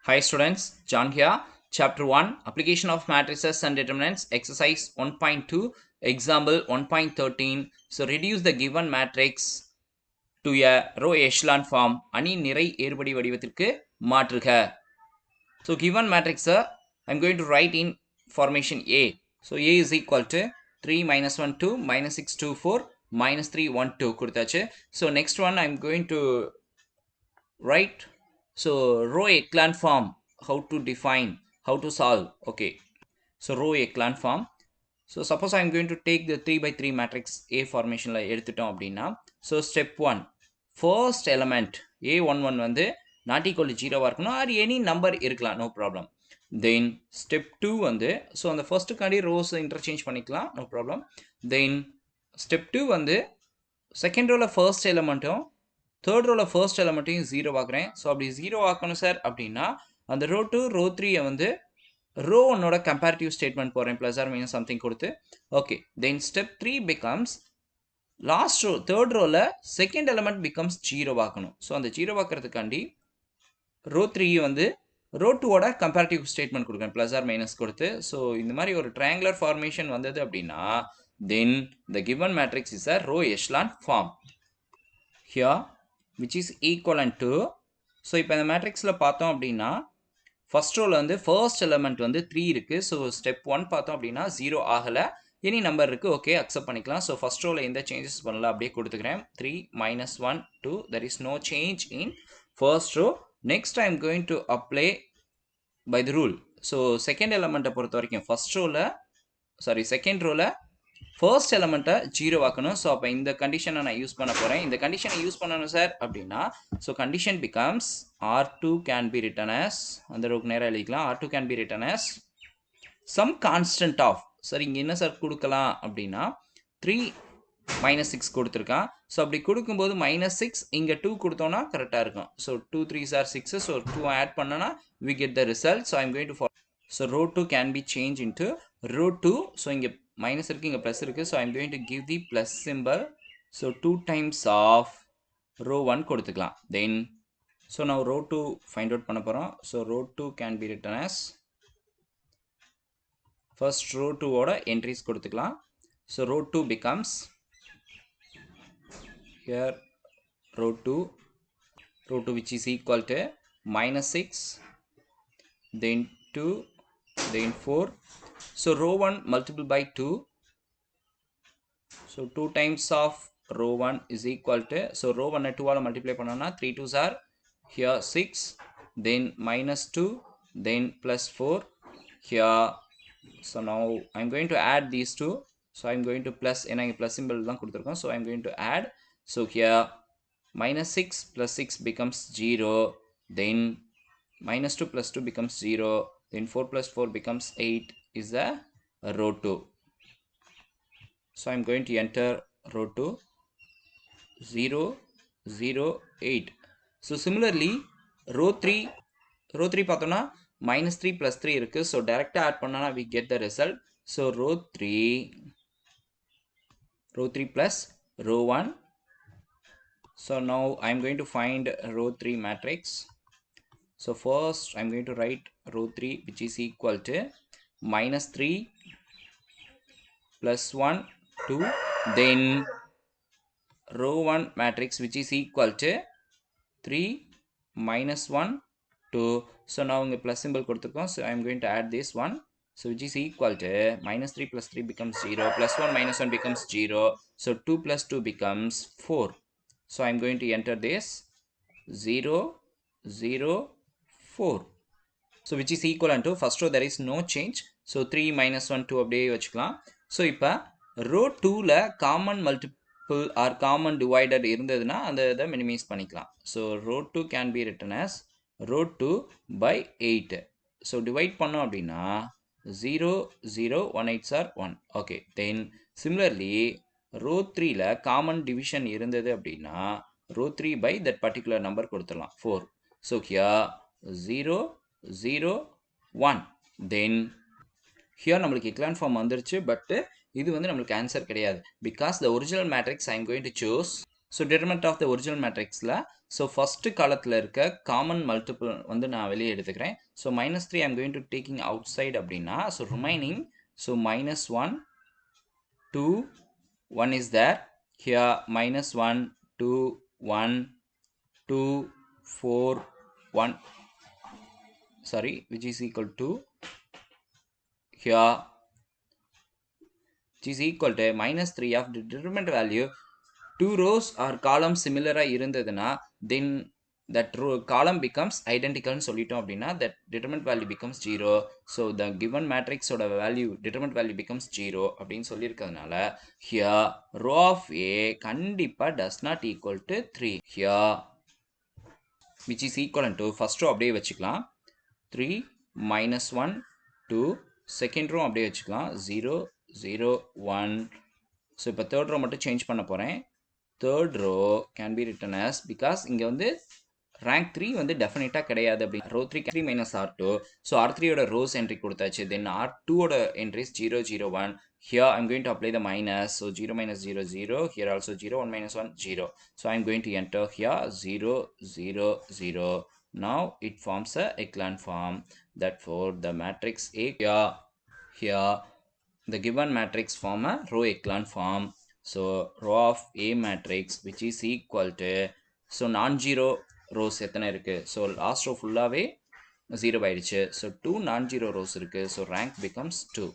Hi students, John here. Chapter 1, Application of Matrices and Determinants, Exercise 1.2, Example 1.13. So reduce the given matrix to a row echelon form. அணி நிறை ஏறுபடி வடிவத்திற்கு மாற்றுக. So given matrix I'm going to write in formation A. So A is equal to 3 minus 1 2 minus 6 2 4 minus 3 1 2 கொடுத்தாச்சு. So next one I'm going to write. So row echelon form, how to define, how to solve. Okay, so row echelon form. So suppose I'm going to take the 3 by 3 matrix A formation la எடுத்துட்டோம் அப்படின்னா, so step 1, first element A11 வந்து not equal to 0 இருக்கணும் or any number இருக்கலாம், no problem. Then step 2 வந்து, so அந்த first காண்டி rows interchange பண்ணிக்கலாம், no problem. Then step 2 வந்து second row first element third row first element 0 ஆக்குறேன். So அப்படி 0 ஆக்கணும் சார் அப்படின்னா அந்த row 2 row 3 வந்து row 1 ஓட comparative statement போறேன், plus or minus something கொடுத்து. Okay, then step 3 becomes last row third row second element becomes 0 ஆக்கணும். ஸோ அந்த 0 ஆக்கிறதுக்காண்டி row 3 வந்து row 2 ஓட comparative statement கொடுக்கணும், plus or minus கொடுத்து. ஸோ இந்த மாதிரி ஒரு triangular formation வந்தது அப்படின்னா then the given matrix is a row echelon form here, which is equivalent to, so இப்போ இந்த மேட்ரிக்ஸில் பார்த்தோம் அப்படின்னா ஃபர்ஸ்ட் ரோவில் வந்து ஃபர்ஸ்ட் எலிமெண்ட் வந்து 3 இருக்குது. ஸோ ஸ்டெப் 1 பார்த்தோம் அப்படின்னா 0 ஆகலை, எனி நம்பர் இருக்குது, ஓகே அக்செப்ட் பண்ணிக்கலாம். ஸோ ஃபர்ஸ்ட் ரோவில் எந்த சேஞ்சஸ் பண்ணல, அப்படியே கொடுத்துக்கிறேன். 3 minus 1 2, there is no change in first row. Next I am going to apply by the rule. So second எலிமெண்ட்டை பொறுத்த வரைக்கும் ஃபர்ஸ்ட் ரோவில் செகண்ட் ரோவில் ஃபர்ஸ்ட் எலிமெண்ட்டை 0 ஆக்கணும். ஸோ அப்போ இந்த கண்டிஷனை நான் யூஸ் பண்ண போகிறேன். இந்த கண்டிஷனை யூஸ் பண்ணணும் சார் அப்படின்னா, so condition becomes R2 can be written as, அந்த ரோக்கு நேராக எழுதிக்கலாம், R2 can be written as some constant of, sir இங்கே என்ன சார் கொடுக்கலாம் அப்படின்னா 3 minus 6 கொடுத்துருக்கான். ஸோ அப்படி கொடுக்கும்போது -6 இங்கே 2 கொடுத்தோன்னா கரெக்டாக இருக்கும். So 2 3s are 6, so 2 add பண்ணனா we get the result. So I'm going to follow. So row 2 can be changed into row 2. So இங்கே minus இருக்கு, இங்கே plus இருக்கு. So I'm going to give the plus symbol. So 2 times of row 1 கொடுத்துக்கலாம். Then so now row 2 find out பண்ண போகிறோம். So row 2 can be written as, first row 2 ஓட entries கொடுத்துக்கலாம். So row 2 becomes here row 2 which is equal to -6, then 2, then 4. So row 1 multiple by 2. So 2 times of row 1 is equal to, so row 1 2 ஆல multiply பண்ணனா 3 2s are here 6, then -2, then plus 4 here. So now I'm going to add these two. So I'm going to plus, ஏன்னா இங்கே plus symbol தான் கொடுத்துருக்கோம். So I'm going to add. So here -6 plus 6 becomes 0, then -2 plus 2 becomes 0, then 4 plus 4 becomes 8 is the row 2. So I'm going to enter row 2 0 0 8. So similarly row 3 பார்த்தோம்னா -3 plus 3 இருக்கு. So direct add பண்ணனா we get the result. So row 3 plus row 1. So now I'm going to find row 3 matrix. So first I'm going to write row 3 which is equal to -3 plus 1 2, then row 1 matrix which is equal to 3 minus 1 2. So now இங்க plus symbol கொடுத்துருக்கோம். So I'm going to add this one. So which is equal to -3 plus 3 becomes 0, plus 1 minus 1 becomes 0. So 2 plus 2 becomes 4. So I'm going to enter this 0 0 4. So which is equivalent to first row there is no change. So 3 minus 1 2 அப்படியே வச்சுக்கலாம். So இப்போ row 2ல common multiple or common divided இருந்ததுன்னா அந்த இதை minimize பண்ணிக்கலாம். So row 2 can be written as row 2 by 8. So divide பண்ணோம் அப்படின்னா 0 0 1 8s are 1. Okay, then similarly row 3ல common division இருந்தது அப்படின்னா row 3 by that particular number கொடுத்துடலாம் 4. So here 0 0 1. Then here நம்மளுக்கு echelon form வந்துருச்சு, பட் இது வந்து நம்மளுக்கு ஆன்சர் கிடையாது. Because the original matrix I am going to choose so determinant of the original matrixல ஸோ ஃபர்ஸ்ட் காலத்தில் இருக்க காமன் மல்டிபிள் வந்து நான் வெளியே எடுத்துக்கிறேன். So -3 I'm going to taking outside அப்படின்னா so remaining so -1 2 1 is there. Here -1 2 1 2 4 1 sorry which is equal to here which is equal to -3 of the determinant value. Two rows or columns similar இருந்ததுன்னா then that row column becomes identical னு சொல்லிட்டோம் அப்படின்னா that determinant value becomes 0. so the given matrix ஓட value determinant value becomes 0 அப்படின்னு சொல்லியிருக்கிறதுனால here row of A கண்டிப்பா does not equal to 3 here which is equivalent to first row அப்படியே வச்சுக்கலாம் 3 -1 2 second row அப்படியே வச்சுக்கலாம் 0 0 1. ஸோ இப்போ தேர்ட் ரோ மட்டும் change பண்ண போகிறேன். Third row can be written as because இங்கே வந்து ரேங்க் 3 வந்து டெஃபினட்டாக கிடையாது அப்படி row 3 3 minus R2. So R3 ஓட ரோஸ் என்ட்ரி கொடுத்தாச்சு. தென் R2 ஓட entries 0 0 1. Here I'm going to apply the minus. So 0 minus 0 0. Here also 0 1 minus 1 0. So I'm going to enter here 0 0 0. Now it forms a echelon form. Therefore the matrix A here the given matrix form a row echelon form. So row of A matrix which is equal to so non-zero rows எத்தனை இருக்கு? So last row ஃபுல்லாவே 0 ஆயிடுச்சு. So 2 non-zero rows இருக்கு. So rank becomes 2.